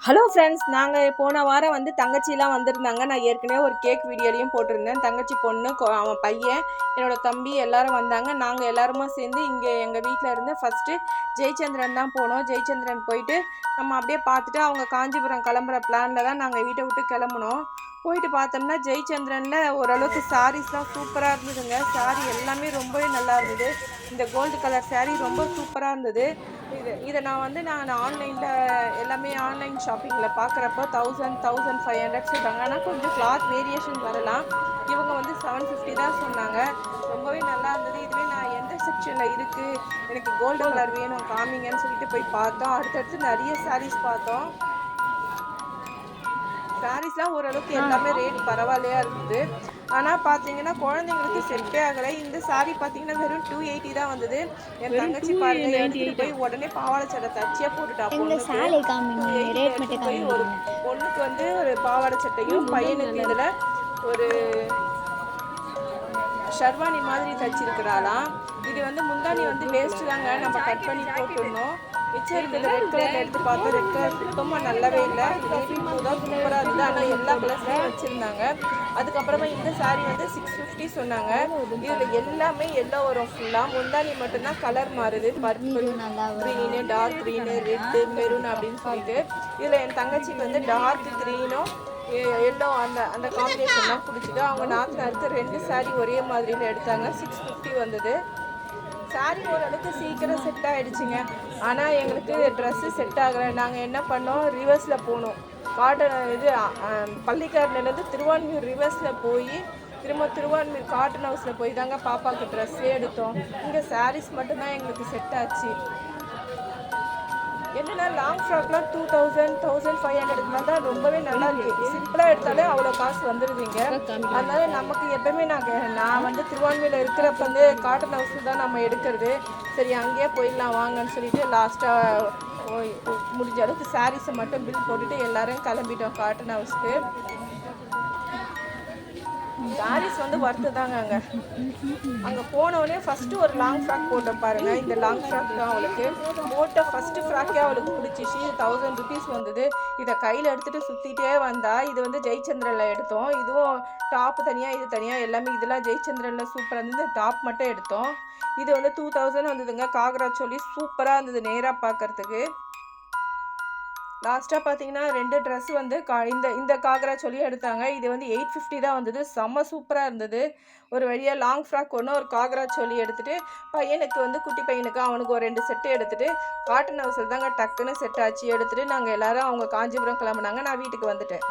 Hello friends, நாங்கள் போன வாரம் வந்து தங்கச்சிலாம் வந்திருந்தாங்க. நான் ஏற்கனவே ஒரு கேக் வீடியோலையும் போட்டிருந்தேன். தங்கச்சி பொண்ணு, அவன் பையன், என்னோடய தம்பி எல்லோரும் வந்தாங்க. நாங்கள் எல்லாருமா சேர்ந்து இங்கே எங்கள் வீட்டில் இருந்து ஃபஸ்ட்டு ஜெயச்சந்திரன் தான் போனோம். ஜெயச்சந்திரன் போயிட்டு நம்ம அப்படியே பார்த்துட்டு அவங்க காஞ்சிபுரம் கிளம்புற பிளானில் தான் நாங்கள் வீட்டை விட்டு கிளம்புனோம். போயிட்டு பார்த்தோம்னா ஜெயச்சந்திரனில் ஓரளவுக்கு சாரீஸ்லாம் சூப்பராக இருந்ததுங்க. சாரீ எல்லாமே ரொம்பவே நல்லா இருந்தது. இந்த கோல்டு கலர் சாரீ ரொம்ப சூப்பராக இருந்தது. இதை நான் ஆன்லைனில் எல்லாமே ஆன்லைன் ஷாப்பிங்கில் பார்க்குறப்போ 1500 சொல்கிறாங்க. ஆனால் கொஞ்சம் கிளாத் வேரியேஷன் வரலாம். இவங்க வந்து 750 தான் சொன்னாங்க. ரொம்பவே நல்லா இருந்தது. இதுவே நான் எந்த செக்ஷனில் இருக்குது, எனக்கு கோல்டு கலர் வேணும் காமிங்கன்னு சொல்லிட்டு போய் பார்த்தோம். அடுத்தடுத்து நிறைய சாரீஸ் பார்த்தோம். சாரீஸ்லாம் ஓரளவுக்கு எல்லாமே ரேட் பரவாயில்லையா இருக்குது. ஆனால் பார்த்தீங்கன்னா குழந்தைங்களுக்கு செட்டே ஆகலை. இந்த சாரீ பார்த்தீங்கன்னா வெறும் 280 தான் வந்தது. என் தங்கச்சி பாருங்க எடுத்துகிட்டு போய் உடனே பாவாடை சட்டை தச்சியாக போட்டுட்டா. பொண்ணுக்கு போய் ஒரு பொண்ணுக்கு வந்து ஒரு பாவாடை சட்டையும், பையனுக்கு இதில் ஒரு ஷர்வானி மாதிரி தச்சிருக்கிறாளாம். இது வந்து முந்தானி வந்து வேஸ்ட்டு தாங்க, நம்ம கட் பண்ணி போட்டுடணும். மிச்சம் இருக்கிறது ரெட் கலரில் எடுத்து பார்த்தோம். ரெட் கலர் சுத்தமாக நல்லாவே இல்லை. நேவி ப்ளூ தான் சூப்பராக இருந்தது. ஆனால் எல்லா கலர்ஸ்லையும் வச்சுருந்தாங்க. அதுக்கப்புறமா இந்த சாரீ வந்து 650 சொன்னாங்க. இதில் எல்லாமே எல்லோ வரும் ஃபுல்லாக. முந்தானி மட்டும்தான் கலர் மாறுது. Purple, green, dark green, red, maroon அப்படின்னு சொல்லிட்டு. இதில் என் தங்கச்சிக்கு வந்து டார்க் க்ரீனும் எல்லோ அந்த காம்பினேஷன்லாம் பிடிச்சிட்டு அவங்க நாத்தனாருக்கு 2 சாரீ ஒரே மாதிரியில் எடுத்தாங்க. 650 வந்தது. சாரீ ஓரளவுக்கு சீக்கிரம் செட் ஆகிடுச்சிங்க. ஆனால் எங்களுக்கு ட்ரெஸ்ஸு செட் ஆகலை. நாங்கள் என்ன பண்ணோம், ரிவர்ஸில் போனோம். காட்டன் இது பள்ளிக்கரணையிலேருந்து திருவான்மியூர் ரிவர்ஸில் போய் திரும்ப திருவான்மியூர் காட்டன் ஹவுஸில் போய் தாங்க பாப்பாவுக்கு ட்ரெஸ்ஸே எடுத்தோம். இங்கே சாரீஸ் மட்டும்தான் எங்களுக்கு செட் ஆச்சு. என்னென்னா லாங் ஃப்ராக்லாம் 2000, 1500 தான் ரொம்பவே நல்லா இருக்குது. சிம்பிளாக எடுத்தாலே அவ்வளோ காசு வந்துடுவீங்க. அதனால நமக்கு எப்போவுமே நான் வந்து திருவான்மையில் இருக்கிறப்ப வந்து காட்டன் ஹவுஸில் தான் நம்ம எடுக்கிறது. சரி அங்கேயே போயிடலாம் வாங்கன்னு சொல்லிட்டு லாஸ்ட்டாக முடிஞ்ச அளவுக்கு சாரீஸை மட்டும் பில் போட்டுட்டு எல்லோரும் கிளம்பிட்டோம் காட்டன் ஹவுஸ்க்கு. சாரீஸ் வந்து ஒர்த்து தாங்க. அங்கே போனோடனே ஃபஸ்ட்டு ஒரு லாங் ஃப்ராக் போட்டோம் பாருங்கள். இந்த லாங் ஃப்ராக் தான் அவளுக்கு போட்ட ஃபஸ்ட்டு ஃப்ராக்கே அவளுக்கு பிடிச்சிச்சு. 1000 ருபீஸ் வந்தது. இதை கையில் எடுத்துகிட்டு சுற்றிட்டே வந்தால். இது வந்து ஜெயச்சந்திரனில் எடுத்தோம். இதுவும் டாப்பு தனியாக, இது தனியாக எல்லாமே. இதெல்லாம் ஜெயச்சந்திரனில் சூப்பராக இருந்தது. டாப் மட்டும் எடுத்தோம். இது வந்து 2000 வந்ததுங்க. காக்ரா சொல்லி சூப்பராக இருந்தது நேராக பார்க்குறதுக்கு. லாஸ்ட்டாக பார்த்தீங்கன்னா 2 ட்ரெஸ் வந்து இந்த காக்ரா சொல்லி எடுத்தாங்க. இது வந்து 850 தான் வந்தது. செம்ம சூப்பராக இருந்தது. ஒரு வழியாக லாங் ஃப்ராக் ஒன்று, ஒரு காக்ரா சொல்லி எடுத்துகிட்டு பையனுக்கு வந்து குட்டி பையனுக்கு அவனுக்கு ஒரு 2 செட்டு எடுத்துகிட்டு காட்டன் ஹவுஸில் தாங்க டக்குன்னு செட் ஆச்சு. எடுத்துகிட்டு நாங்கள் எல்லோரும் அவங்க காஞ்சிபுரம் கிளம்புனாங்க. நான் வீட்டுக்கு வந்துட்டேன்.